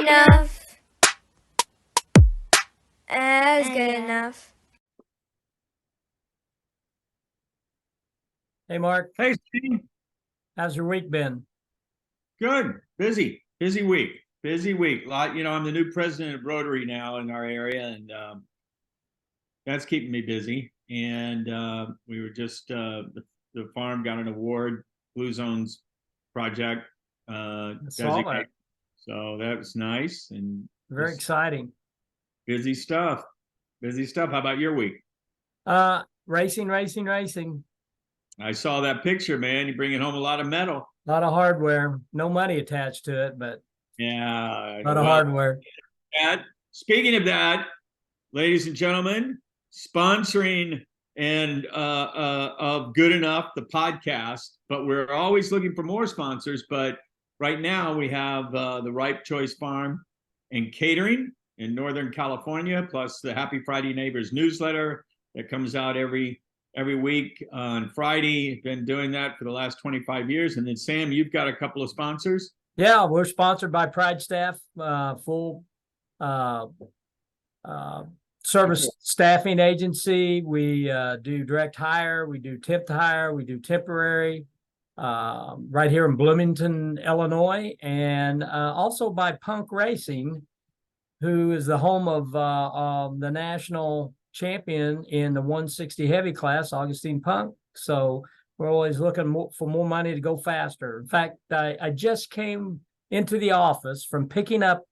enough. That was good enough. Hey, Mark. Hey, Steve. How's your week been? Good. Busy week. Busy week. I'm the new president of Rotary now in our area, and that's keeping me busy. And we were just the farm got an award, Blue Zones project designate. So that was nice and very exciting. Busy stuff. How about your week? Racing. I saw that picture, man. You're bringing home a lot of metal. A lot of hardware. No money attached to it, but yeah, a lot of hardware. Speaking of that, ladies and gentlemen, sponsoring and of Good Enough, the podcast, but we're always looking for more sponsors. But right now we have the Ripe Choice Farm and Catering in Northern California, plus the Happy Friday Neighbors newsletter that comes out every week on Friday. Been doing that for the last 25 years. And then Sam, you've got a couple of sponsors. Yeah, we're sponsored by Pride Staff, full service staffing agency. We do direct hire, we do temp to hire, we do temporary, right here in Bloomington, Illinois, and also by Punk Racing, who is the home of the national champion in the 160 heavy class, Augustine Punk. So we're always looking for more money to go faster. In fact, I just came into the office from picking up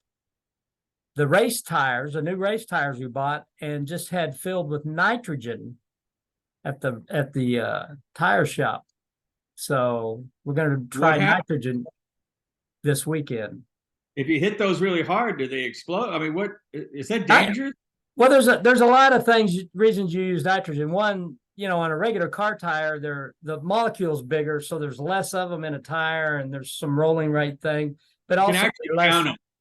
the race tires, the new race tires we bought, and just had filled with nitrogen at the tire shop. So we're going to try nitrogen this weekend. If you hit those really hard, do they explode? I mean, what is that dangerous? Well, there's a lot of reasons you use nitrogen. One, on a regular car tire, the molecule's bigger, so there's less of them in a tire, and there's some rolling rate thing. But also,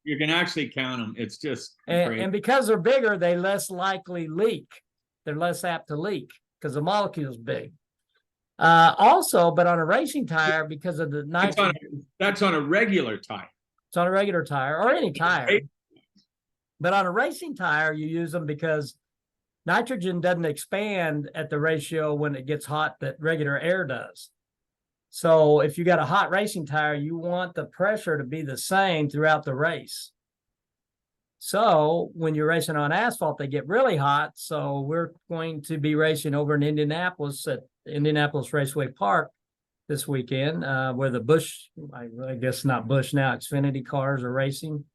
you can actually count them. It's just and because they're bigger, they less likely leak. They're less apt to leak because the molecule's big. Also, but on a racing tire, because of the nitrogen, that's on a regular tire. It's on a regular tire or any tire. But on a racing tire, you use them because nitrogen doesn't expand at the ratio when it gets hot that regular air does. So if you got a hot racing tire, you want the pressure to be the same throughout the race. So when you're racing on asphalt, they get really hot. So we're going to be racing over in Indianapolis at Indianapolis Raceway Park this weekend, where the Busch, I guess not Busch now, Xfinity cars are racing.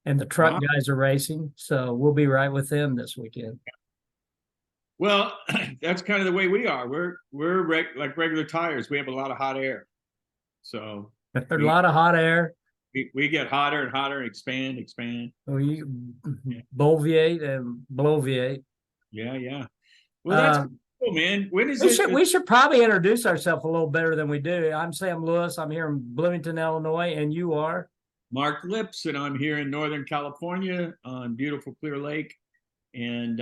And the truck guys are racing, so we'll be right with them this weekend. Well, that's kind of the way we are. We're like regular tires. We have a lot of hot air, so there's a lot of hot air. We get hotter and hotter and expand. We boviate and bloviate. Yeah. Well, that's cool, man. When is we should probably introduce ourselves a little better than we do. I'm Sam Lewis. I'm here in Bloomington, Illinois, and you are? Mark Lips, and I'm here in Northern California on beautiful Clear Lake, and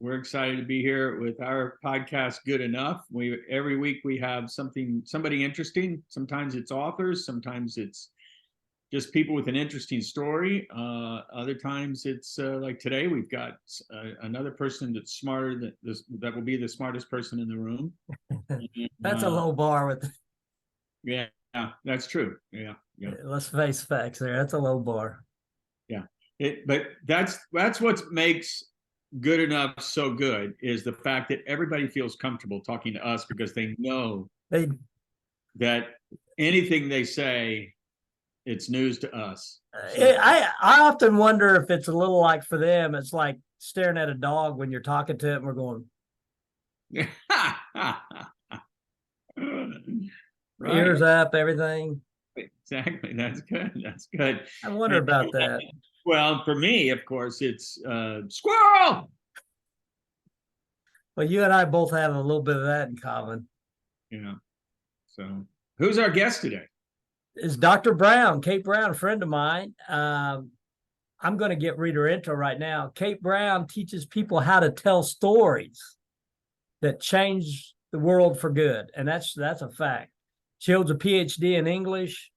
we're excited to be here with our podcast, Good Enough. Every week we have somebody interesting. Sometimes it's authors, sometimes it's just people with an interesting story. Other times it's like today we've got another person that's smarter than this, that will be the smartest person in the room. That's a low bar with. Yeah, that's true. Yeah. Let's face facts there. That's a low bar. Yeah. But that's what makes Good Enough so good, is the fact that everybody feels comfortable talking to us because they know that anything they say, it's news to us. So, I often wonder if it's a little like for them, it's like staring at a dog when you're talking to it and we're going. Right. Ears up, everything. Exactly. That's good. I wonder about that. Well, for me, of course, it's squirrel. Well, you and I both have a little bit of that in common. Yeah. So who's our guest today? It's Dr. Browne, Kate Browne, a friend of mine. I'm going to read her intro right now. Kate Browne teaches people how to tell stories that change the world for good. And that's a fact. She holds a PhD in English,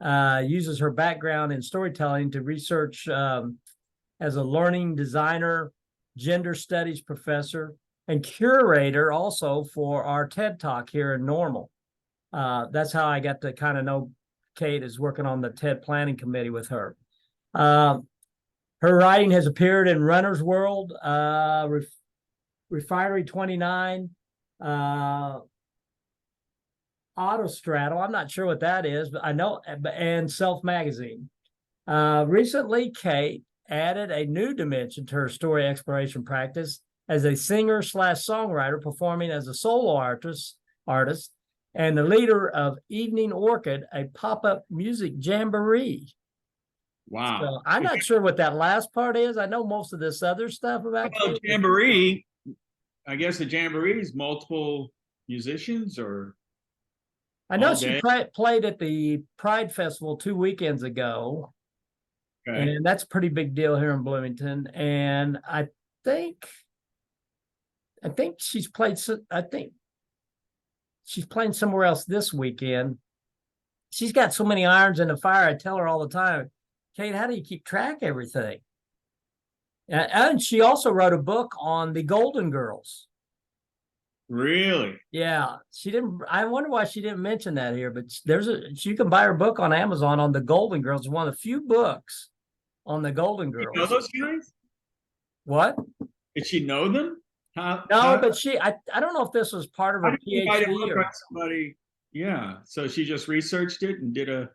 uses her background in storytelling to research as a learning designer, gender studies professor, and curator also for our TED Talk here in Normal. That's how I got to kind of know Kate, is working on the TED planning committee with her. Her writing has appeared in Runner's World, Refinery 29, Autostraddle. I'm not sure what that is, but I know, and Self Magazine. Recently, Kate added a new dimension to her story exploration practice as a singer/songwriter, performing as a solo artist, and the leader of Evening Orchid, a pop-up music jamboree. Wow. So I'm not sure what that last part is. I know most of this other stuff about Kate. Jamboree. I guess a jamboree is multiple musicians, or I know she played at the Pride Festival 2 weekends ago. Okay. And that's a pretty big deal here in Bloomington. And I think she's played. I think she's playing somewhere else this weekend. She's got so many irons in the fire. I tell her all the time, Kate, how do you keep track of everything? And she also wrote a book on the Golden Girls. Really? Yeah, she didn't. I wonder why she didn't mention that here. But you can buy her book on Amazon on the Golden Girls. It's one of the few books on the Golden Girls. You know those guys? What? Did she know them? But I don't know if this was part of her PhD or somebody. Yeah, so she just researched it and did a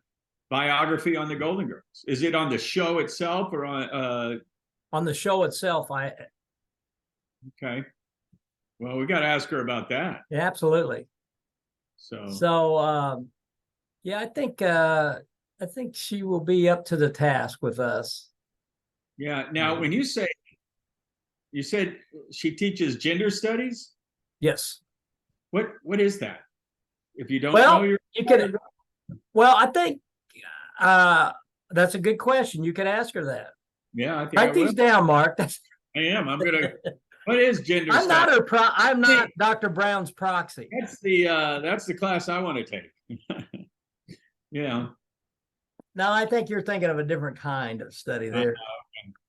biography on the Golden Girls. Is it on the show itself or on the show itself? Okay. Well, we got to ask her about that. Yeah, absolutely. So yeah, I think she will be up to the task with us. Yeah. Now, when you said she teaches gender studies? Yes. What is that? If you don't know, you can. Well, I think that's a good question. You can ask her that. Yeah, I think write these down, Mark. I am. I'm gonna. What is gender? I'm not I'm not Dr. Browne's proxy. That's the class I want to take. Yeah. No, I think you're thinking of a different kind of study there.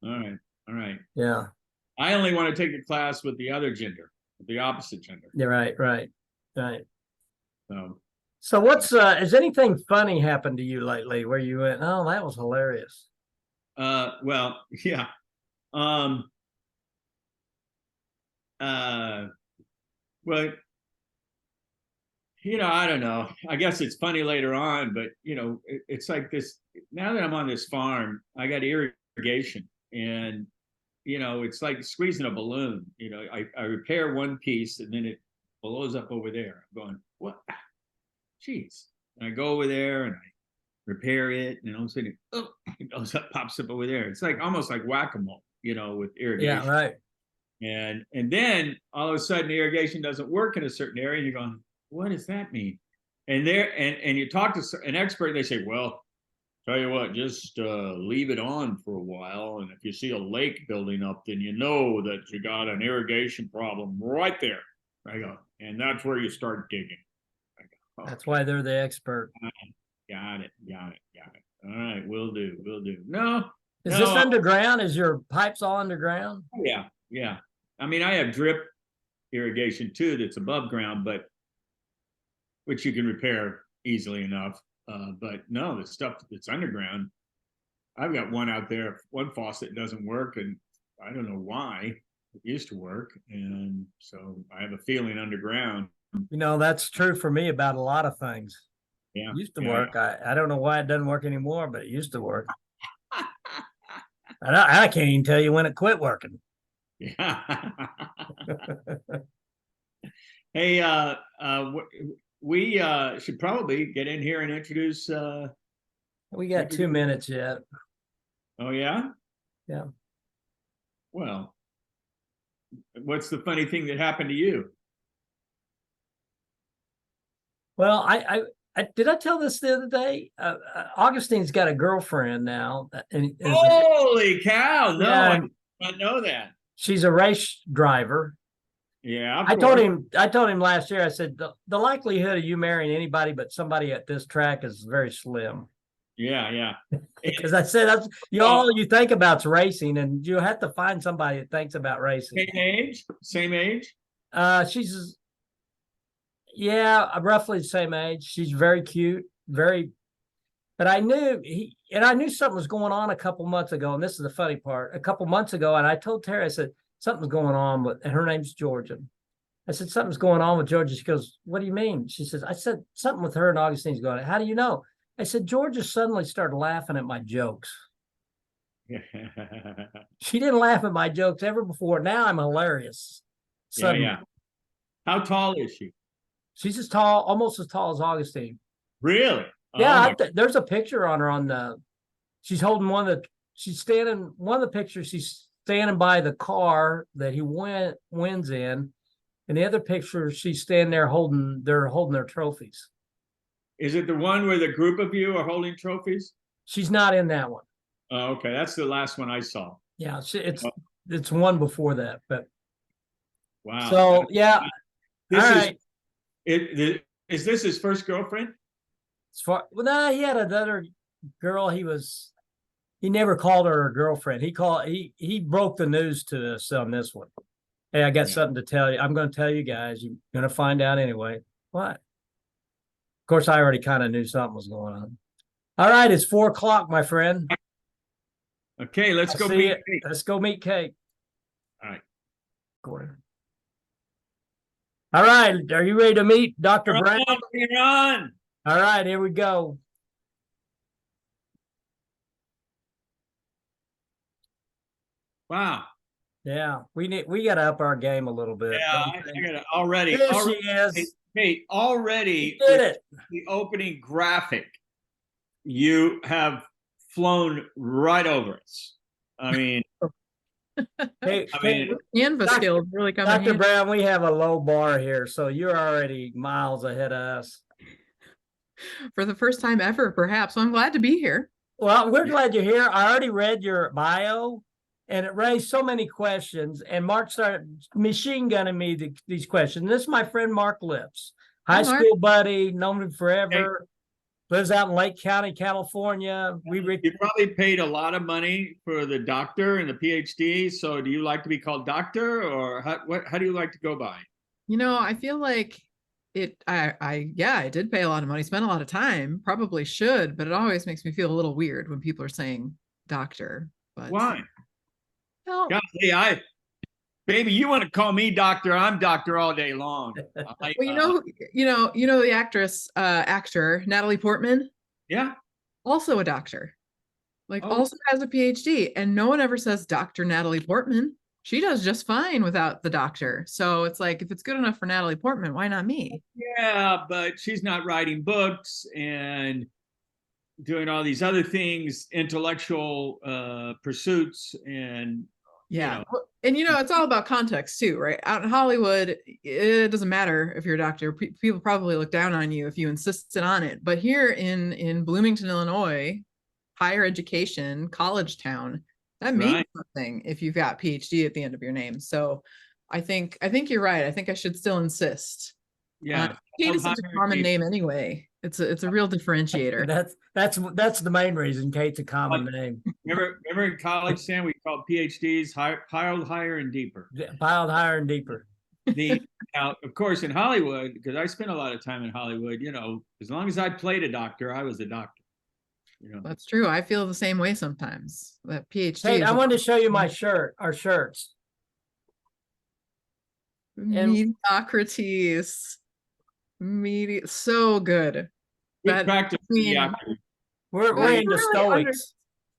Okay. All right. Yeah. I only want to take a class with the other gender, the opposite gender. Yeah, right. So what's has anything funny happened to you lately where you went, oh, that was hilarious? Well, yeah. Well, I don't know. I guess it's funny later on, but it's like this. Now that I'm on this farm, I got irrigation, and it's like squeezing a balloon. I repair one piece, and then it blows up over there. I'm going, what? Jeez. And I go over there and I repair it, and all of a sudden, it goes up, pops up over there. It's like almost like whack-a-mole, with irrigation. Yeah, right. And then all of a sudden, the irrigation doesn't work in a certain area, and you're going, what does that mean? And you talk to an expert, they say, well, tell you what, just leave it on for a while, and if you see a lake building up, then you know that you got an irrigation problem right there. I go, and that's where you start digging. I go, that's why they're the expert. Got it. All right, will do. No. Is this underground? Is your pipes all underground? Yeah. I mean, I have drip irrigation too that's above ground, but which you can repair easily enough. But no, the stuff that's underground, I've got one out there, one faucet doesn't work, and I don't know why. It used to work, and so I have a feeling underground. That's true for me about a lot of things. Yeah, it used to work. I don't know why it doesn't work anymore, but it used to work. I can't even tell you when it quit working. Yeah. Hey, we should probably get in here and introduce. We got 2 minutes yet. Oh yeah. Yeah. Well, what's the funny thing that happened to you? Well, I did I tell this the other day? Augustine's got a girlfriend now. Holy cow! No, I did not know that. She's a race driver. Yeah, I told him last year. I said the likelihood of you marrying anybody but somebody at this track is very slim. Yeah. Because I said that's all you think about's racing, and you have to find somebody that thinks about racing. Same age. She's roughly the same age. She's very cute, but I knew something was going on a couple months ago, and this is the funny part. A couple months ago, and I told Terry, I said, something's going on and her name's Georgia. I said, something's going on with Georgia. She goes, what do you mean? She says, I said, something with her and Augustine's going on. How do you know? I said, Georgia suddenly started laughing at my jokes. She didn't laugh at my jokes ever before. Now I'm hilarious. Yeah. How tall is she? She's almost as tall as Augustine. Really? Yeah, there's a picture on her she's holding one of the pictures, she's standing by the car that he wins in. And the other picture, she's standing there holding their trophies. Is it the one where the group of you are holding trophies? She's not in that one. Oh, okay. That's the last one I saw. Yeah, it's one before that, but wow. So yeah. All right. Is this his first girlfriend? No, he had another girl. He never called her a girlfriend. He broke the news to us on this one. Hey, I got something to tell you. I'm going to tell you guys. You're going to find out anyway. What? Of course, I already kind of knew something was going on. All right, it's 4:00, my friend. Okay, let's go meet Kate. Let's go meet Kate. All right. Gordon. All right, are you ready to meet Dr. Browne? You're on. All right, here we go. Wow. Yeah, we got to up our game a little bit. Yeah, I got it already. There she is. Hey, already you did it. The opening graphic, you have flown right over us. I mean, canvas skills really come in. Dr. Browne, we have a low bar here, so you're already miles ahead of us. For the first time ever, perhaps. So I'm glad to be here. Well, we're glad you're here. I already read your bio, and it raised so many questions. And Mark started machine gunning me these questions. This is my friend Mark Lips, high school buddy, known him forever. Lives out in Lake County, California. You probably paid a lot of money for the doctor and the PhD. So do you like to be called doctor, or how do you like to go by? You know, I feel like I did pay a lot of money, spent a lot of time, probably should, but it always makes me feel a little weird when people are saying doctor. But why? Well, golly, baby, you want to call me doctor? I'm doctor all day long. Well, you know the actor Natalie Portman. Yeah, also a doctor, also has a PhD, and no one ever says Dr. Natalie Portman. She does just fine without the doctor. So it's like, if it's good enough for Natalie Portman, why not me? Yeah, but she's not writing books and doing all these other things, intellectual pursuits, and yeah. And it's all about context too, right? Out in Hollywood, it doesn't matter if you're a doctor. People probably look down on you if you insisted on it. But here in Bloomington, Illinois, higher education, college town, that means something if you've got PhD at the end of your name. So I think you're right. I think I should still insist. Yeah. Kate is such a common name anyway. It's a real differentiator. That's the main reason Kate's a common name. Remember in college, Sam, we called PhDs piled higher and deeper. Piled higher and deeper. Now, of course, in Hollywood, because I spent a lot of time in Hollywood, as long as I played a doctor, I was a doctor. That's true. I feel the same way sometimes. That PhD. Hey, I wanted to show you our shirts. Mediocrities. So good. Good practice. We're into stoics.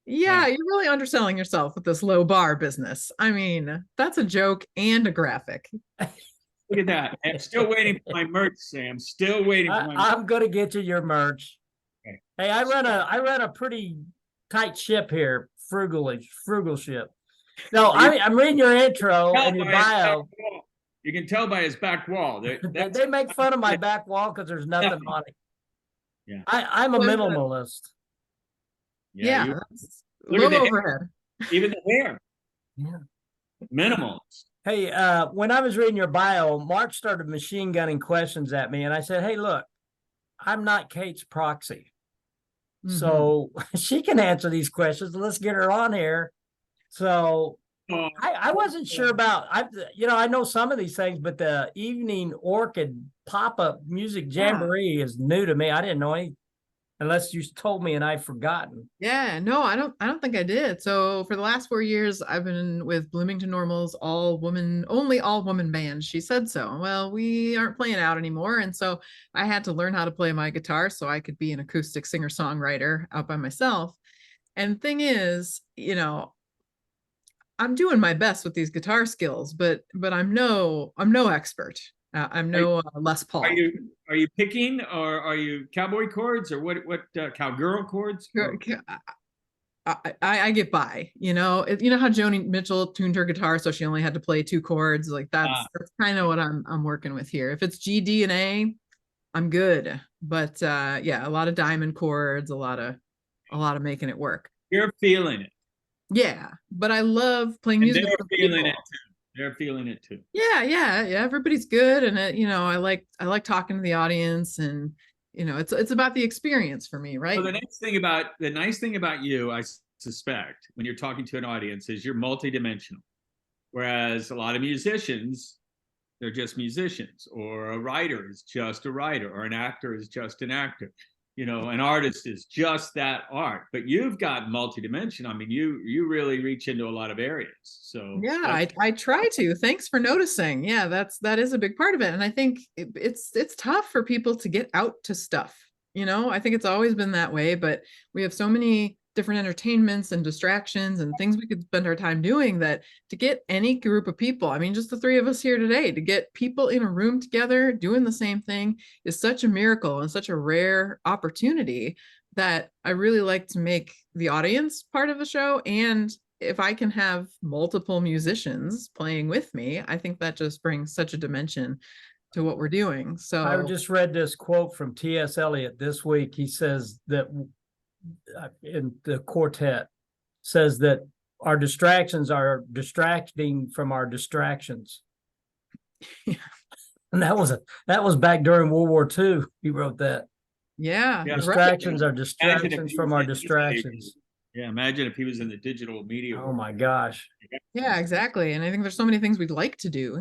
You're really underselling yourself with this low bar business. I mean, that's a joke and a graphic. Look at that. I'm still waiting for my merch, Sam. Still waiting for my merch. I'm gonna get you your merch. Okay. Hey, I run a pretty tight ship here, frugal ship. No, I'm reading your intro and your bio. You can tell by his back wall. They make fun of my back wall because there's nothing on it. Yeah, I'm a minimalist. Yeah, look at the overhead. Even the hair. Yeah, minimalist. Hey, when I was reading your bio, Mark started machine gunning questions at me, and I said, "Hey, look, I'm not Kate's proxy." So she can answer these questions. Let's get her on here. So I wasn't sure about, I know some of these things, but the Evening Orchid pop-up music jamboree is new to me. I didn't know any, unless you told me and I've forgotten. Yeah, no, I don't think I did. So for the last 4 years, I've been with Bloomington Normal's only all woman band. She said so. Well, we aren't playing out anymore. And so I had to learn how to play my guitar so I could be an acoustic singer-songwriter out by myself. And thing is, I'm doing my best with these guitar skills, but I'm no expert. I'm no Les Paul. Are you picking, or are you cowboy chords, or what cowgirl chords? I get by, you know how Joni Mitchell tuned her guitar so she only had to play 2 chords. Like that's kind of what I'm working with here. If it's G, D, and A, I'm good. But yeah, a lot of diamond chords, a lot of making it work. You're feeling it. Yeah, but I love playing music. They're feeling it too. They're feeling it too. Yeah. Everybody's good, and I like talking to the audience, and it's about the experience for me, right? So the nice thing about you, I suspect, when you're talking to an audience, is you're multidimensional. Whereas a lot of musicians, they're just musicians, or a writer is just a writer, or an actor is just an actor. An artist is just that art. But you've got multidimension. I mean, you really reach into a lot of areas. So yeah, I try to. Thanks for noticing. Yeah, that is a big part of it. And I think it's tough for people to get out to stuff. I think it's always been that way, but we have so many different entertainments and distractions and things we could spend our time doing, that to get any group of people, I mean, just the 3 of us here today, to get people in a room together doing the same thing is such a miracle and such a rare opportunity, that I really like to make the audience part of the show. And if I can have multiple musicians playing with me, I think that just brings such a dimension to what we're doing. So I just read this quote from T.S. Eliot this week. He says that in the quartet, says that our distractions are distracting from our distractions. Yeah. And that was back during World War II. He wrote that. Yeah. Distractions are distractions from our distractions. Yeah, imagine if he was in the digital media world. Oh my gosh. Yeah, exactly. And I think there's so many things we'd like to do,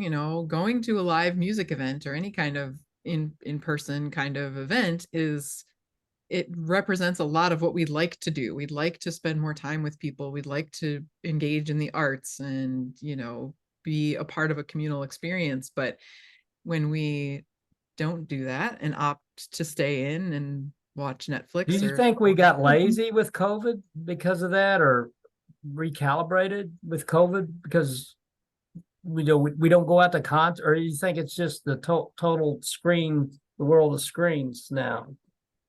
going to a live music event or any kind of in-person kind of event it represents a lot of what we'd like to do. We'd like to spend more time with people. We'd like to engage in the arts and, be a part of a communal experience. But when we don't do that and opt to stay in and watch Netflix. Do you think we got lazy with COVID because of that, or recalibrated with COVID because we don't go out to concert, or you think it's just the total screen, the world of screens now?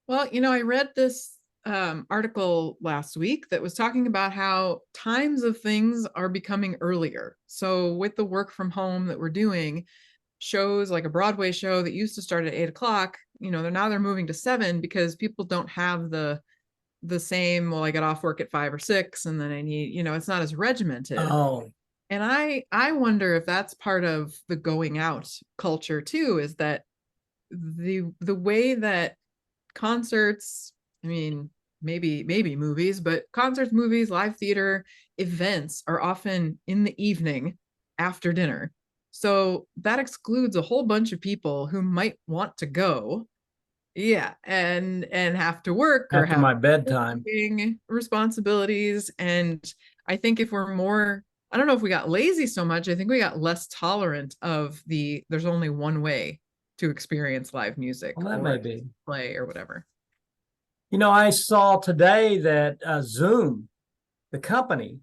Well, I read this article last week that was talking about how times of things are becoming earlier. So with the work from home that we're doing, shows like a Broadway show that used to start at 8 o'clock, they're moving to 7 because people don't have the same, well, I got off work at 5 or 6 and then I need, it's not as regimented. Oh. And I wonder if that's part of the going out culture too, is that the way that concerts, I mean, maybe movies, but concerts, movies, live theater, events are often in the evening after dinner. So that excludes a whole bunch of people who might want to go. Yeah. And have to work or after have my bedtime responsibilities. And I think if we're more, I don't know if we got lazy so much, I think we got less tolerant of there's only one way to experience live music. Well, that may be. Play or whatever. I saw today that Zoom, the company,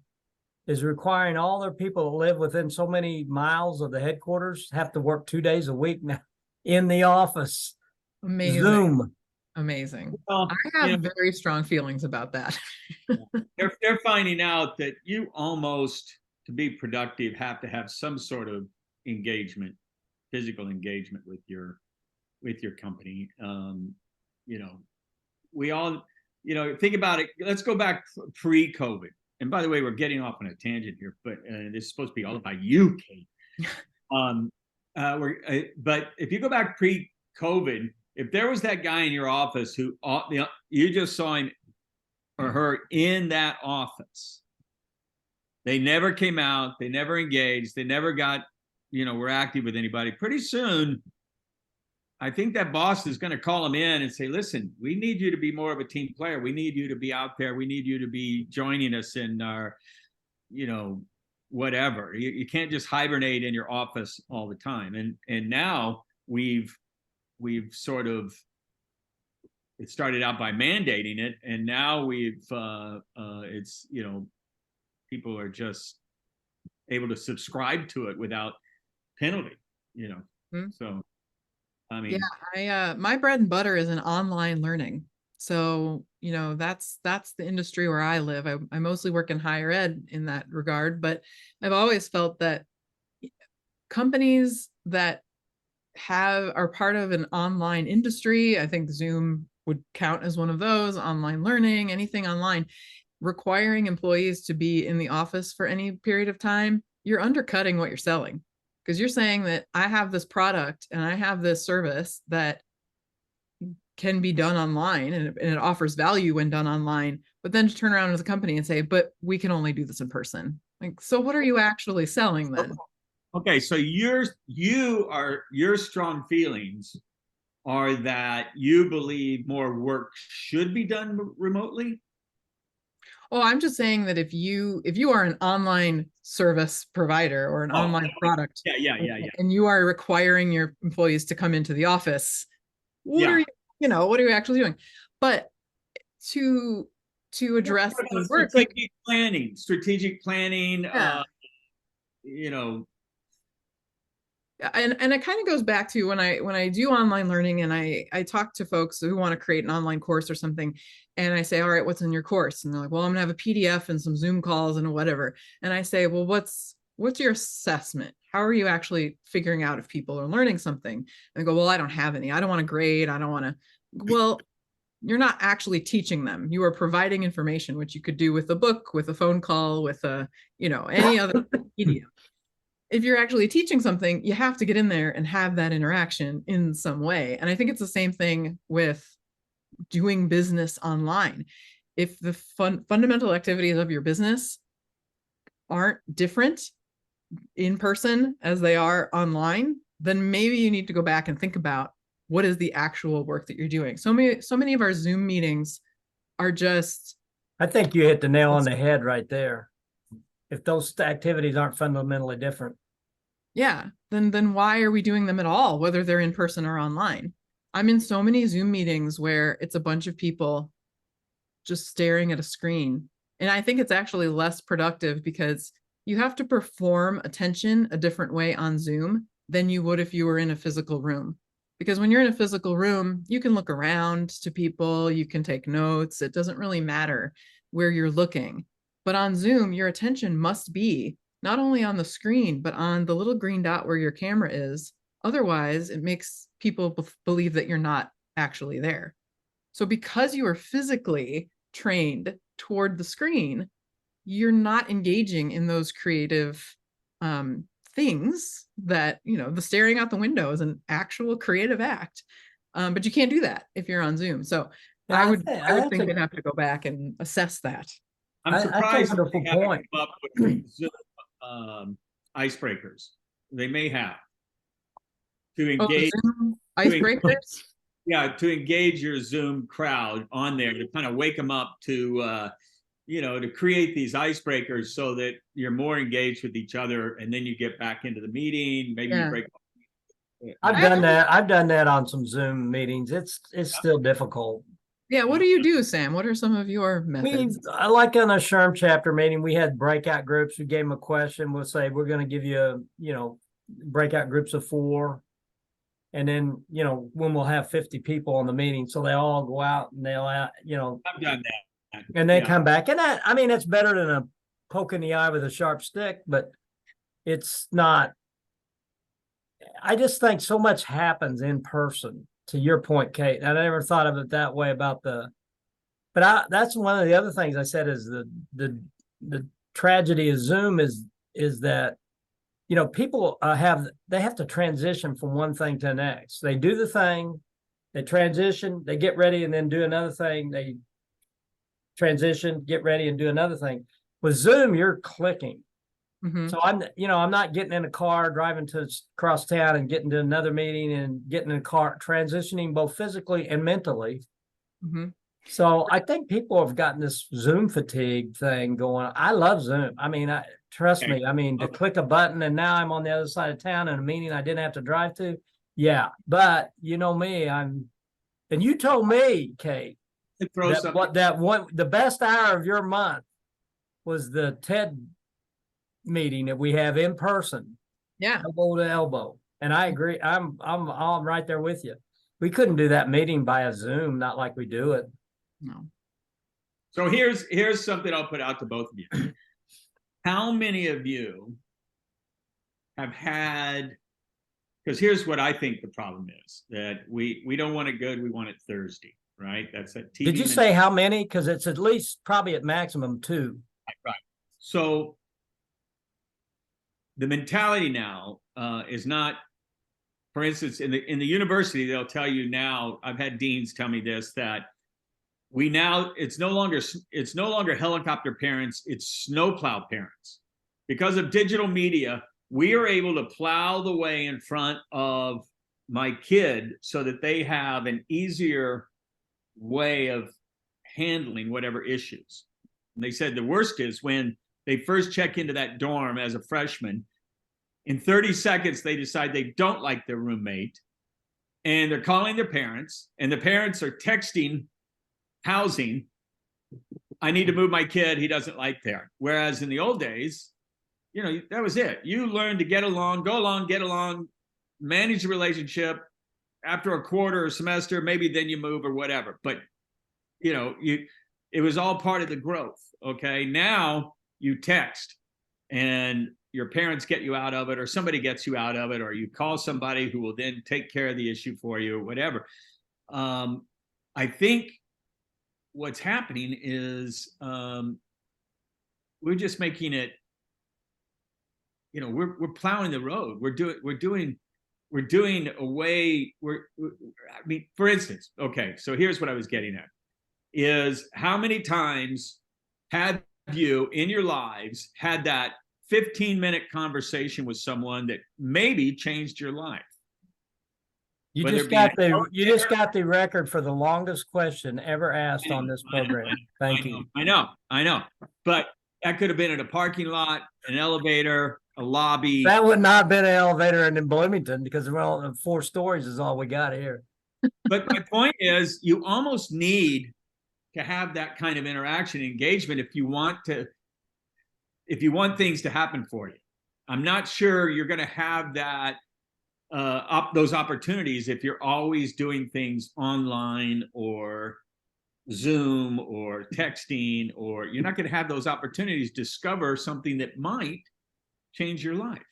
is requiring all their people that live within so many miles of the headquarters have to work 2 days a week now in the office. Amazing. Zoom. Amazing. Well, I have very strong feelings about that. They're finding out that you almost, to be productive, have to have some sort of engagement, physical engagement with your company. We all, think about it. Let's go back pre-COVID. And by the way, we're getting off on a tangent here, but this is supposed to be all about you, Kate. But if you go back pre-COVID, if there was that guy in your office who you just saw him or her in that office. They never came out. They never engaged. They never got, were active with anybody. Pretty soon, I think that boss is going to call them in and say, listen, we need you to be more of a team player. We need you to be out there. We need you to be joining us in our, whatever. You can't just hibernate in your office all the time. And now we've sort of, it started out by mandating it, and now it's, people are just able to subscribe to it without penalty, So, I mean, yeah, my bread and butter is in online learning. So, that's the industry where I live. I mostly work in higher ed in that regard, but I've always felt that companies that are part of an online industry, I think Zoom would count as one of those, online learning, anything online, requiring employees to be in the office for any period of time, you're undercutting what you're selling. Because you're saying that I have this product and I have this service that can be done online and it offers value when done online, but then to turn around as a company and say, but we can only do this in person. Like, so what are you actually selling then? Okay, so your strong feelings are that you believe more work should be done remotely? Oh, I'm just saying that if you are an online service provider or an online product, yeah, and you are requiring your employees to come into the office, what are you actually doing? But to address the work, strategic planning, yeah. And it kind of goes back to when I do online learning and I talk to folks who want to create an online course or something, and I say, all right, what's in your course? And they're like, well, I'm gonna have a PDF and some Zoom calls and whatever. And I say, well, what's your assessment? How are you actually figuring out if people are learning something? And they go, well, I don't have any. I don't want to grade. I don't want to. Well, you're not actually teaching them. You are providing information, which you could do with a book, with a phone call, with any other medium. If you're actually teaching something, you have to get in there and have that interaction in some way. And I think it's the same thing with doing business online. If the fundamental activities of your business aren't different in person as they are online, then maybe you need to go back and think about what is the actual work that you're doing. So many of our Zoom meetings are just... I think you hit the nail on the head right there. If those activities aren't fundamentally different. Yeah, then why are we doing them at all, whether they're in person or online? I'm in so many Zoom meetings where it's a bunch of people just staring at a screen. And I think it's actually less productive because you have to perform attention a different way on Zoom than you would if you were in a physical room. Because when you're in a physical room, you can look around to people, you can take notes. It doesn't really matter where you're looking. But on Zoom, your attention must be not only on the screen, but on the little green dot where your camera is. Otherwise, it makes people believe that you're not actually there. So because you are physically trained toward the screen, you're not engaging in those creative things that, the staring out the window is an actual creative act. But you can't do that if you're on Zoom. So I would think they'd have to go back and assess that. I'm surprised that's a wonderful point. Come up with Zoom, icebreakers. They may have to engage icebreakers. To engage your Zoom crowd on there, to kind of wake them up to to create these icebreakers so that you're more engaged with each other, and then you get back into the meeting. Maybe you break. I've done that. I've done that on some Zoom meetings. It's still difficult. Yeah, what do you do, Sam? What are some of your methods? Like on a SHRM chapter meeting, we had breakout groups. We gave them a question. We'll say, we're going to give you, breakout groups of 4. And then, when we'll have 50 people on the meeting. So they all go out and they'll, I've done that. And they come back. And that's better than a poke in the eye with a sharp stick, but it's not. I just think so much happens in person. To your point, Kate, I never thought of it that way about that's one of the other things I said is the tragedy of Zoom is that, people they have to transition from one thing to the next. They do the thing, they transition, they get ready and then do another thing. transition, get ready and do another thing. With Zoom, you're clicking. Mhm. So I'm not getting in a car, driving to across town and getting to another meeting and getting in a car, transitioning both physically and mentally. Mhm. So I think people have gotten this Zoom fatigue thing going. I love Zoom. I mean, trust me. I mean, to click a button and now I'm on the other side of town in a meeting I didn't have to drive to. Yeah, but you know me, and you told me, Kate, Throw that something. the best hour of your month was the TED meeting that we have in person, Yeah. elbow to elbow. And I agree. I'm right there with you. We couldn't do that meeting by a Zoom, not like we do it. No. So here's something I'll put out to both of you. How many of you have had, because here's what I think the problem is, that we don't want it good, we want it Thursday, right? That's a TV. Did you say how many? Because it's at least probably at maximum 2. Right. So the mentality now is not, for instance, in the university, they'll tell you now, I've had deans tell me this, that it's no longer helicopter parents, it's snowplow parents. Because of digital media, we are able to plow the way in front of my kid so that they have an easier way of handling whatever issues. And they said the worst is when they first check into that dorm as a freshman, in 30 seconds, they decide they don't like their roommate and they're calling their parents, and the parents are texting housing, I need to move my kid, he doesn't like there. Whereas in the old days, that was it. You learned to get along, go along, get along, manage the relationship. After a quarter or semester, maybe then you move or whatever. But it was all part of the growth. Okay, now you text and your parents get you out of it, or somebody gets you out of it, or you call somebody who will then take care of the issue for you or whatever. I think what's happening is we're just making it, we're plowing the road. We're doing a way. I mean, for instance, okay, so here's what I was getting at, is how many times have you in your lives had that 15-minute conversation with someone that maybe changed your life? You just got the record for the longest question ever asked on this program. Thank you. I know. But that could have been in a parking lot, an elevator, a lobby. That would not have been an elevator in Bloomington, because 4 stories is all we got here. But my point is, you almost need to have that kind of interaction, engagement, if you want things to happen for you. I'm not sure you're going to have that those opportunities if you're always doing things online or Zoom or texting, or you're not going to have those opportunities to discover something that might change your life.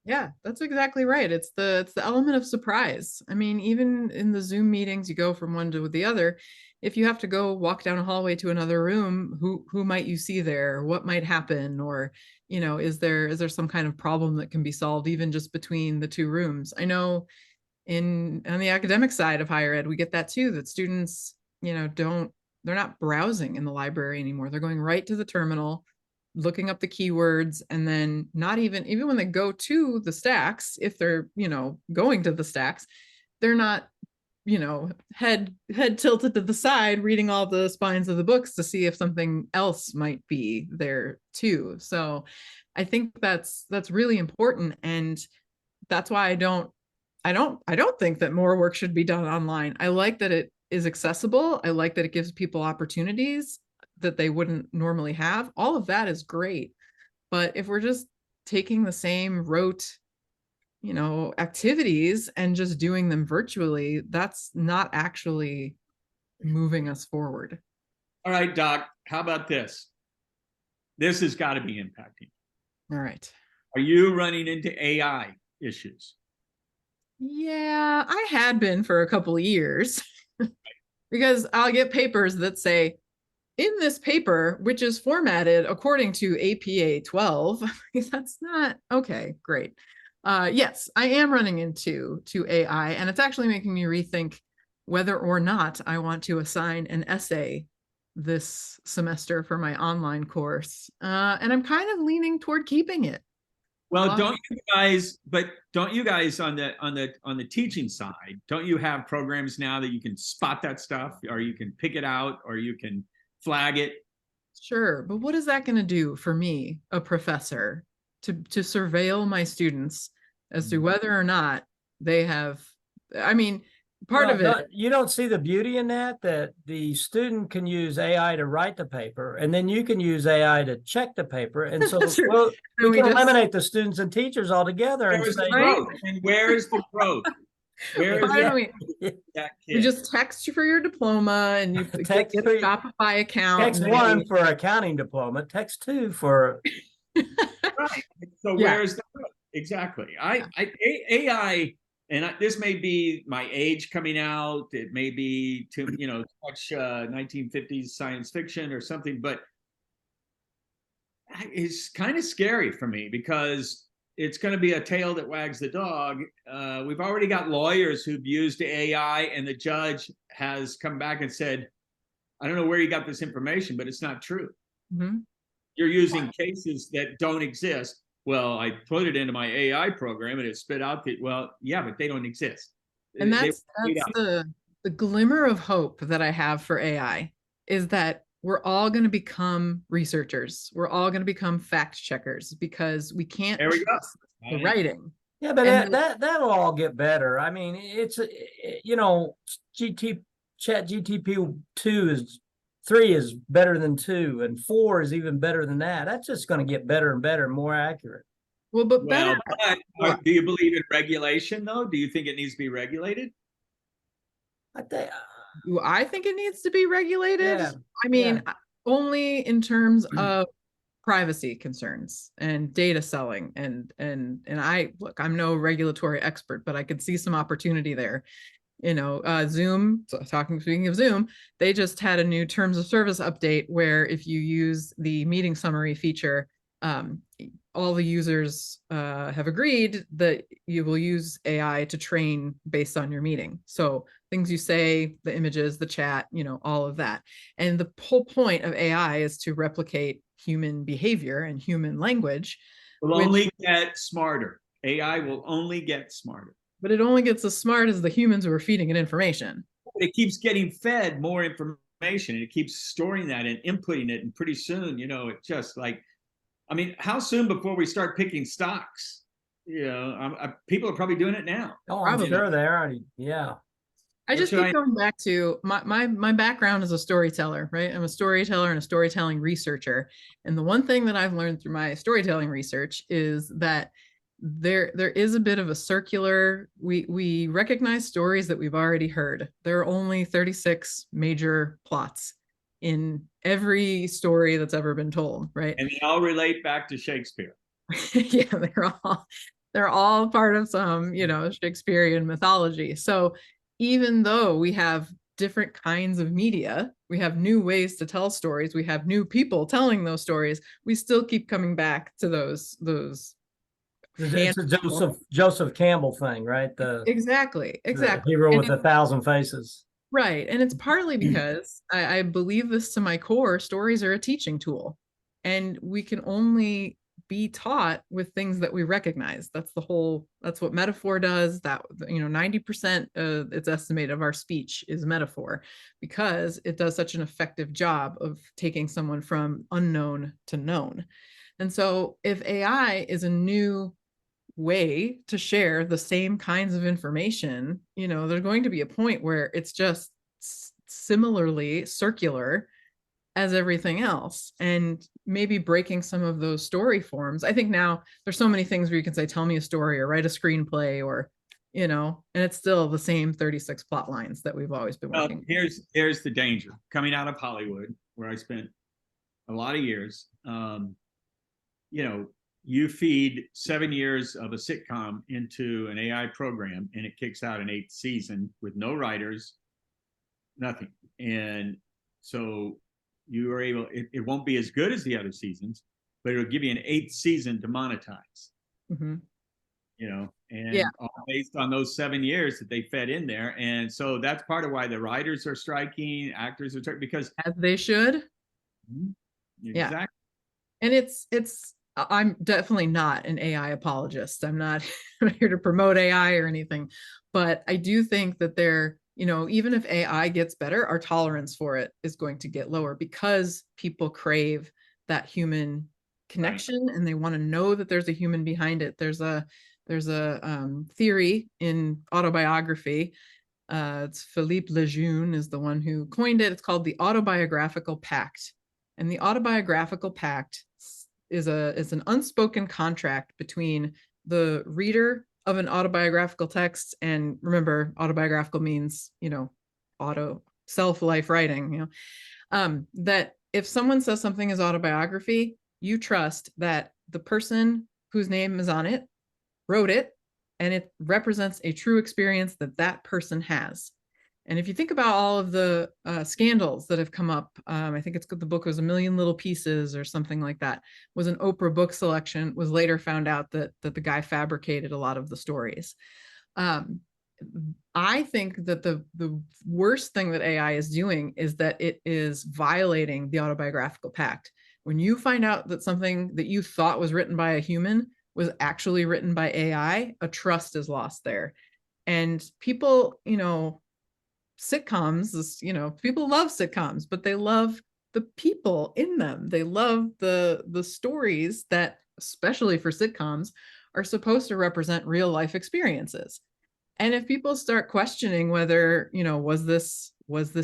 Yeah, that's exactly right. It's the element of surprise. I mean, even in the Zoom meetings, you go from one to the other. If you have to go walk down a hallway to another room, who might you see there? What might happen? Or, is there some kind of problem that can be solved even just between the 2 rooms? I know on the academic side of higher ed, we get that too, that students, they're not browsing in the library anymore. They're going right to the terminal, looking up the keywords, and then not even when they go to the stacks, if they're, going to the stacks, they're not, head tilted to the side, reading all the spines of the books to see if something else might be there too. So I think that's really important. And that's why I don't think that more work should be done online. I like that it is accessible. I like that it gives people opportunities that they wouldn't normally have. All of that is great. But if we're just taking the same rote, activities and just doing them virtually, that's not actually moving us forward. All right, Doc, how about this? This has got to be impacting. All right. Are you running into AI issues? Yeah, I had been for a couple of years because I'll get papers that say, in this paper, which is formatted according to APA 12, that's not okay. Great. Yes, I am running into AI, and it's actually making me rethink whether or not I want to assign an essay this semester for my online course, and I'm kind of leaning toward keeping it. Well, don't you guys on the teaching side, don't you have programs now that you can spot that stuff, or you can pick it out, or you can flag it? Sure, but what is that going to do for me, a professor, to surveil my students as to whether or not they have, I mean, part of it. You don't see the beauty in that the student can use AI to write the paper, and then you can use AI to check the paper, and so we can eliminate the students and teachers altogether. Where's the growth? And where's the growth? Where is you just text for your diploma, and you get a Shopify account. Text 1 for accounting diploma. Text 2 for. Right. So where's the growth? Exactly. AI. And this may be my age coming out. It may be too much 1950s science fiction or something, but it's kind of scary for me because it's going to be a tail that wags the dog. We've already got lawyers who've used AI, and the judge has come back and said, "I don't know where you got this information, but it's not true. Mm-hmm. You're using cases that don't exist." Well, I put it into my AI program and it spit out but they don't exist. And that's the glimmer of hope that I have for AI, is that we're all going to become researchers. We're all going to become fact checkers, because we can't trust the writing. Yeah, but that'll all get better. I mean, it's ChatGPT 3 is better than 2, and 4 is even better than that. That's just going to get better and better and more accurate. Well, but better. But do you believe in regulation, though? Do you think it needs to be regulated? I think it needs to be regulated. Yeah. I mean, only in terms of privacy concerns and data selling, and I'm no regulatory expert, but I could see some opportunity there. Zoom, speaking of Zoom, they just had a new terms of service update where if you use the meeting summary feature, all the users have agreed that you will use AI to train based on your meeting. So things you say, the images, the chat, all of that. And the whole point of AI is to replicate human behavior and human language. Will only get smarter. AI will only get smarter. But it only gets as smart as the humans who are feeding it information. It keeps getting fed more information, and it keeps storing that and inputting it. And pretty soon, it's just like, I mean, how soon before we start picking stocks? People are probably doing it now. Oh, I'm sure they are. Yeah. I just keep going back to my background as a storyteller, right? I'm a storyteller and a storytelling researcher. And the one thing that I've learned through my storytelling research is that there is a bit of a circular, we recognize stories that we've already heard. There are only 36 major plots in every story that's ever been told, right? And they all relate back to Shakespeare. Yeah, they're all part of some, Shakespearean mythology. So even though we have different kinds of media, we have new ways to tell stories, we have new people telling those stories, we still keep coming back to those It's a Joseph Campbell thing, right? Exactly. The hero with 1,000 faces. Right. And it's partly because I believe this to my core, stories are a teaching tool, and we can only be taught with things that we recognize. That's what metaphor does. That 90% it's estimated of our speech is metaphor, because it does such an effective job of taking someone from unknown to known. And so if AI is a new way to share the same kinds of information, there's going to be a point where it's just similarly circular as everything else, and maybe breaking some of those story forms. I think now there's so many things where you can say, tell me a story or write a screenplay, or and it's still the same 36 plot lines that we've always been working. Here's the danger coming out of Hollywood, where I spent a lot of years. You feed 7 years of a sitcom into an AI program, and it kicks out an 8th season with no writers, nothing. And so you are able, it won't be as good as the other seasons, but it'll give you an 8th season to monetize. Mm-hmm. And based on those 7 years that they fed in there. And so that's part of why the writers are striking, actors are striking, because As they should. Yeah. exactly. And I'm definitely not an AI apologist. I'm not here to promote AI or anything, but I do think that even if AI gets better, our tolerance for it is going to get lower because people crave that human connection, and they want to know that there's a human behind it. There's a theory in autobiography. It's Philippe Lejeune is the one who coined it. It's called the autobiographical pact. And the autobiographical pact is an unspoken contract between the reader of an autobiographical text, and remember, autobiographical means self-life writing, that if someone says something is autobiography, you trust that the person whose name is on it wrote it, and it represents a true experience that person has. And if you think about all of the scandals that have come up, I think the book was A Million Little Pieces or something like that, was an Oprah book selection, was later found out that the guy fabricated a lot of the stories. I think that the worst thing that AI is doing is that it is violating the autobiographical pact. When you find out that something that you thought was written by a human was actually written by AI, a trust is lost there. And people, sitcoms, people love sitcoms, but they love the people in them. They love the stories that, especially for sitcoms, are supposed to represent real life experiences. And if people start questioning whether, was this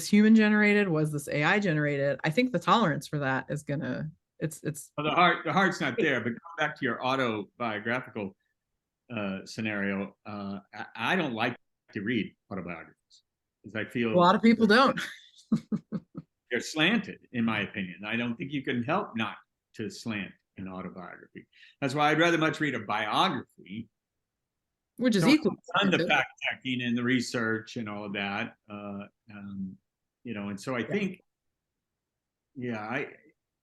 human generated, was this AI generated, I think the tolerance for that is gonna, it's well, the heart's not there. But going back to your autobiographical scenario, I don't like to read autobiographies because I feel a lot of people don't. They're slanted, in my opinion. I don't think you can help not to slant an autobiography. That's why I'd rather much read a biography, which is equal on the fact checking and the research and all of that. And so I think, I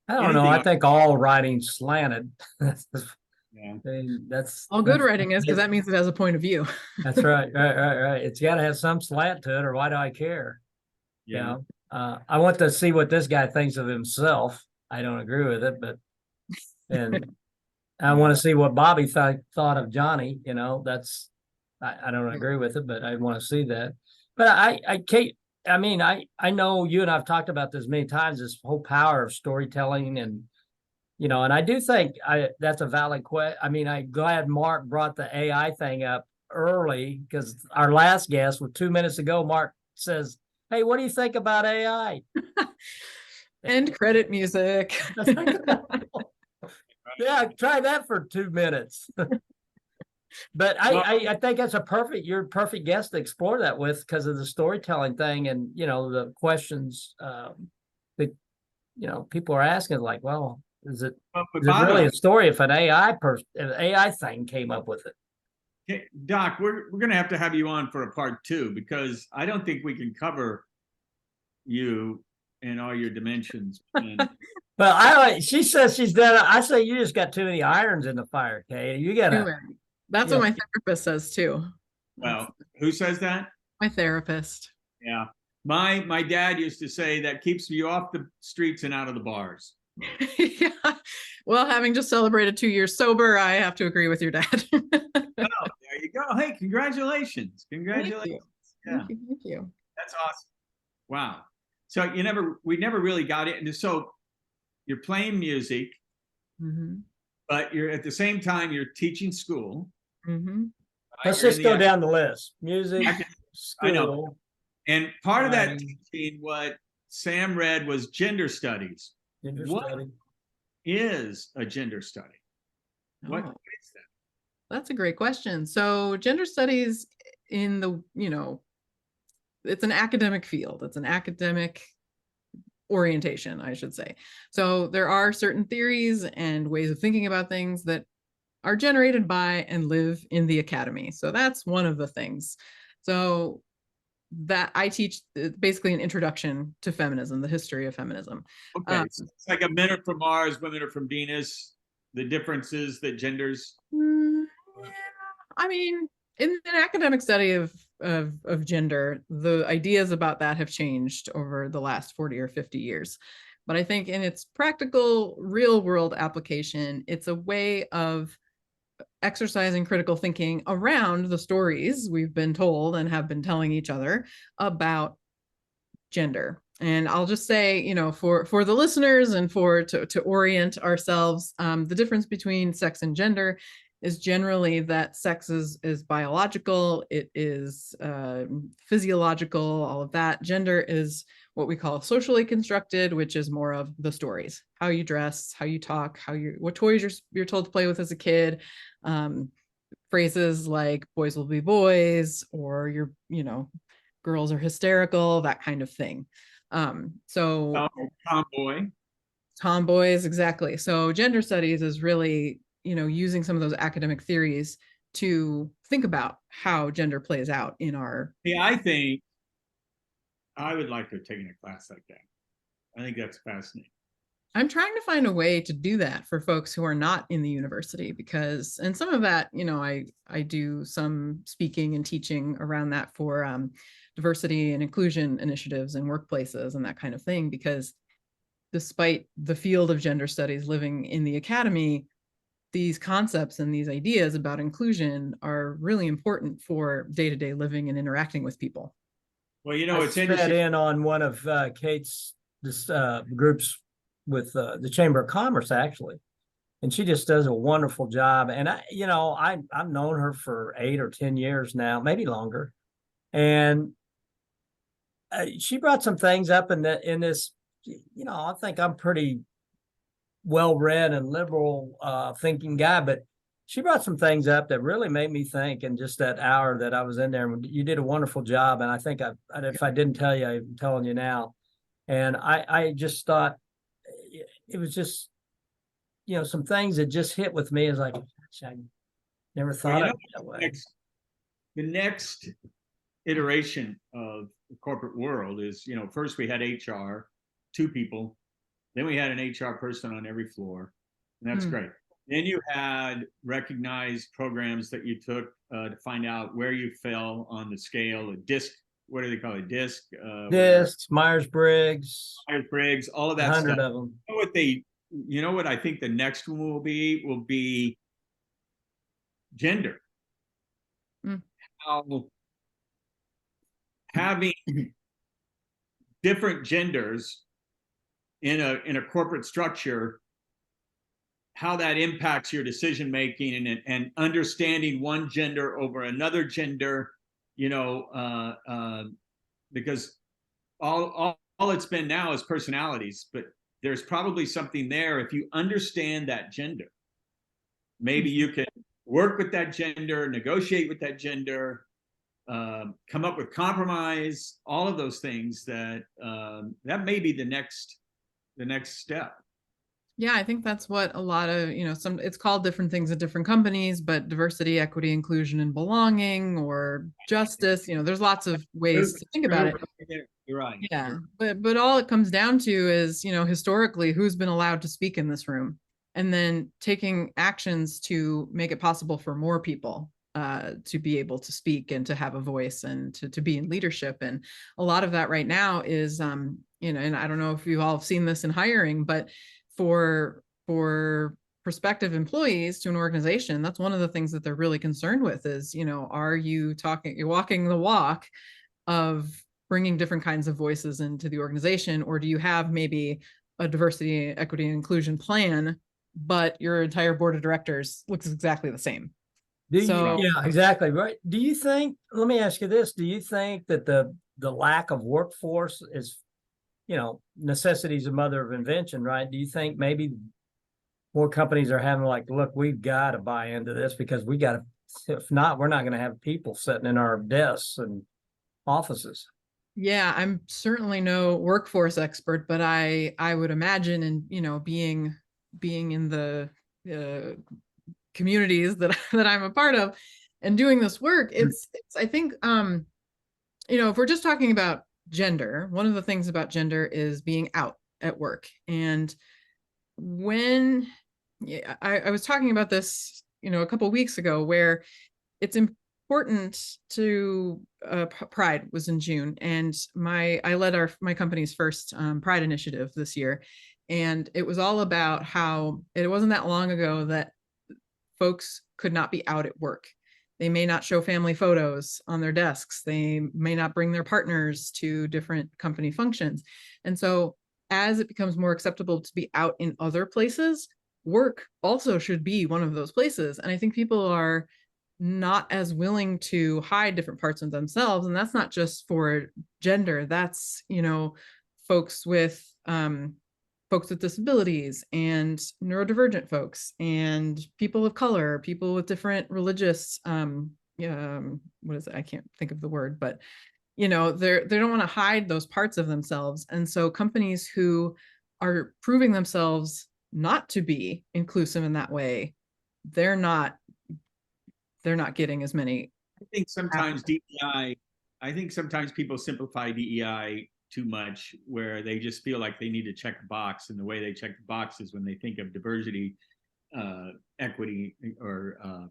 don't know. I think all writing's slanted. That's all good writing is, because that means it has a point of view. That's right. Right. It's got to have some slant to it, or why do I care? I want to see what this guy thinks of himself. I don't agree with it, and I want to see what Bobby thought of Johnny. That's I don't agree with it, but I want to see that. But I know you and I've talked about this many times, this whole power of storytelling, and and I do think that's a valid question. I'm glad Mark brought the AI thing up early, because our last guest, with 2 minutes ago, Mark says, "Hey, what do you think about AI?" End credit music. Yeah, try that for 2 minutes. But I think that's you're a perfect guest to explore that with, because of the storytelling thing, and the questions that people are asking, like, well, is it really a story if an AI thing came up with it? Okay, Doc, we're going to have you on for a part 2, because I don't think we can cover you and all your dimensions. Well, she says she's done. I say you just got too many irons in the fire, Kay. You gotta. That's what my therapist says too. Well, who says that? My therapist. Yeah, my dad used to say that keeps you off the streets and out of the bars. Yeah. Well, having just celebrated 2 years sober, I have to agree with your dad. Oh, there you go. Hey, congratulations. Congratulations. Thank you. That's awesome. Wow. So we never really got it. And so you're playing music, but you're at the same time, you're teaching school. Let's just go down the list. Music, school. I know. And part of that teaching, what Sam read, was gender studies. What is a gender study? What is that? That's a great question. So gender studies in the, it's an academic field. It's an academic orientation, I should say. So there are certain theories and ways of thinking about things that are generated by and live in the academy. So that's one of the things. So that I teach basically an introduction to feminism, the history of feminism. Okay, so it's like a men are from Mars, women are from Venus, the differences that genders. in an academic study of gender, the ideas about that have changed over the last 40 or 50 years. But I think in its practical, real world application, it's a way of exercising critical thinking around the stories we've been told and have been telling each other about gender. And I'll just say, you know, for the listeners and to orient ourselves, the difference between sex and gender is generally that sex is biological, it is physiological, all of that. Gender is what we call socially constructed, which is more of the stories, how you dress, how you talk, what toys you're told to play with as a kid. Phrases like boys will be boys, or girls are hysterical, that kind of thing. So tomboys, exactly. So gender studies is really, using some of those academic theories to think about how gender plays out in our. Yeah, I think I would like to have taken a class like that. I think that's fascinating. I'm trying to find a way to do that for folks who are not in the university, because, and some of that, I do some speaking and teaching around that for diversity and inclusion initiatives in workplaces and that kind of thing, because despite the field of gender studies living in the academy, these concepts and these ideas about inclusion are really important for day-to-day living and interacting with people. Well, it's interesting. In on one of Kate's groups with the Chamber of Commerce, actually, and she just does a wonderful job. And I've known her for 8 or 10 years now, maybe longer, and she brought some things up in this. I think I'm pretty well-read and liberal thinking guy, but she brought some things up that really made me think in just that hour that I was in there. You did a wonderful job, and I think if I didn't tell you, I'm telling you now. And I just thought it was just, some things that just hit with me as like, gosh, I never thought of it that way. The next iteration of the corporate world is, first we had HR, 2 people. Then we had an HR person on every floor, and that's great. Then you had recognized programs that you took to find out where you fell on the scale, a DISC. What do they call it? DISC? DISC, Myers-Briggs. Myers-Briggs, all of that 100 stuff. of them. What I think the next one will be gender. How having different genders in a corporate structure, how that impacts your decision making and understanding one gender over another gender, because all it's been now is personalities, but there's probably something there. If you understand that gender, maybe you can work with that gender, negotiate with that gender, come up with compromise, all of those things that may be the next step. Yeah, I think that's what a lot of, it's called different things at different companies, but diversity, equity, inclusion, and belonging, or justice, there's lots of ways to think about it. You're right. Yeah, but all it comes down to is, historically, who's been allowed to speak in this room, and then taking actions to make it possible for more people to be able to speak and to have a voice and to be in leadership. And a lot of that right now is, and I don't know if you all have seen this in hiring, but for prospective employees to an organization, that's one of the things that they're really concerned with is, are you're walking the walk of bringing different kinds of voices into the organization, or do you have maybe a diversity, equity, and inclusion plan, but your entire board of directors looks exactly the same? Yeah, exactly right. Do you think, let me ask you this, do you think that the lack of workforce is, necessity is a mother of invention, right? Do you think maybe more companies are having like, look, we've got to buy into this because if not, we're not going to have people sitting in our desks and offices? Yeah, I'm certainly no workforce expert, but I would imagine, and being in the communities that I'm a part of and doing this work, it's I think if we're just talking about gender, one of the things about gender is being out at work. And I was talking about this a couple of weeks ago, where it's important to Pride was in June, and I led my company's first Pride initiative this year, and it was all about how it wasn't that long ago that folks could not be out at work. They may not show family photos on their desks. They may not bring their partners to different company functions. And so as it becomes more acceptable to be out in other places, work also should be one of those places. And I think people are not as willing to hide different parts of themselves. And that's not just for gender. That's, folks with disabilities and neurodivergent folks and people of color, people with different religious, what is it? I can't think of the word, but they don't want to hide those parts of themselves. And so companies who are proving themselves not to be inclusive in that way, they're not getting as many. I think sometimes people simplify DEI too much, where they just feel like they need to check the box, and the way they check the box is when they think of diversity, equity, or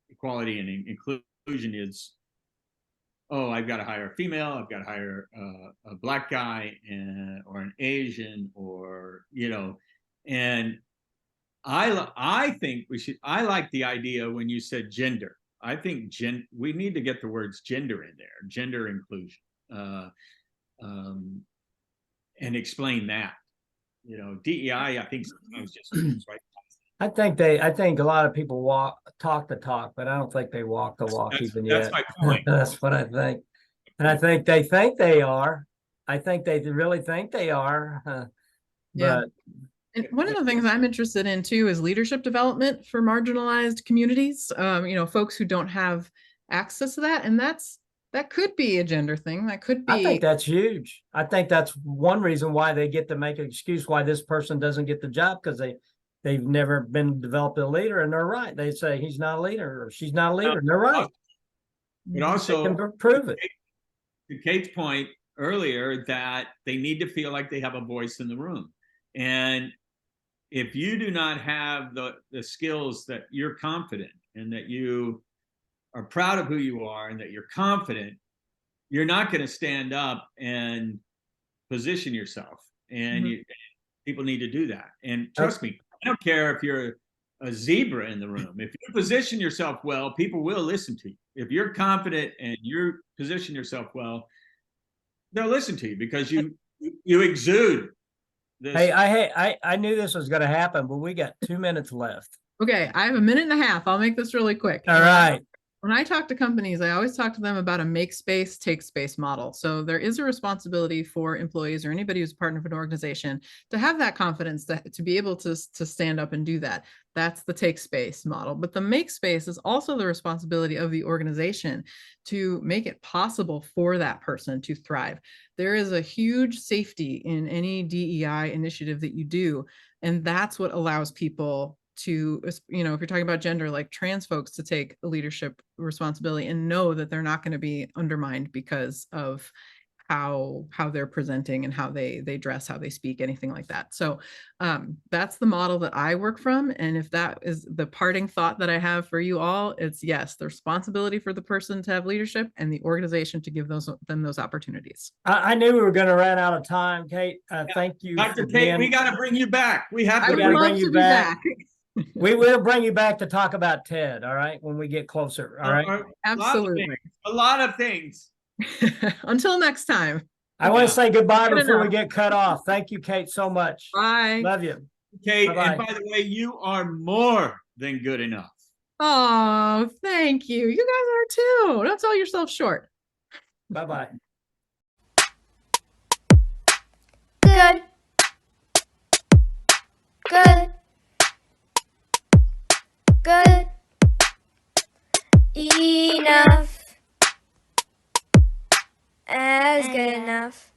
equality and inclusion is, oh, I've got to hire a female, I've got to hire a black guy or an Asian, or and I think I like the idea when you said gender. I think we need to get the words gender in there, gender inclusion. And explain that, DEI, I think sometimes just right. I think a lot of people talk the talk, but I don't think they walk the walk even yet. That's my point. That's what I think. And I think they think they are. I think they really think they are. Yeah. But and one of the things I'm interested in too is leadership development for marginalized communities, folks who don't have access to that. And that could be a gender thing. That could be. I think that's huge. I think that's one reason why they get to make an excuse why this person doesn't get the job, because they've never been developed a leader, and they're right. They say he's not a leader or she's not a leader, and they're right. But also, they can prove it. To Kate's point earlier, that they need to feel like they have a voice in the room. And if you do not have the skills that you're confident and that you are proud of who you are and that you're confident, you're not going to stand up and position yourself. And people need to do that. And trust me, I don't care if you're a zebra in the room. If you position yourself well, people will listen to you. If you're confident and you position yourself well, they'll listen to you because you exude this. Hey, I knew this was going to happen, but we got 2 minutes left. Okay, I have a minute and a half. I'll make this really quick. All right. When I talk to companies, I always talk to them about a make space, take space model. So there is a responsibility for employees or anybody who's part of an organization to have that confidence to be able to stand up and do that. That's the take space model. But the make space is also the responsibility of the organization to make it possible for that person to thrive. There is a huge safety in any DEI initiative that you do. And that's what allows people to, if you're talking about gender, like trans folks, to take a leadership responsibility and know that they're not going to be undermined because of how they're presenting and how they dress, how they speak, anything like that. So that's the model that I work from. And if that is the parting thought that I have for you all, it's yes, the responsibility for the person to have leadership and the organization to give them those opportunities. I knew we were going to run out of time, Kate. Thank you. Dr. Kate, we got to bring you back. We have to bring you back. We will bring you back to talk about TED, all right, when we get closer, all right? Absolutely. A lot of things. Until next time. I want to say goodbye before we get cut off. Thank you, Kate, so much. Bye. Love you. Kate, Bye-bye. And by the way, you are more than good enough. Oh, thank you. You guys are too. Don't sell yourself short. Bye-bye. Good. Good. Good. Enough. As good enough.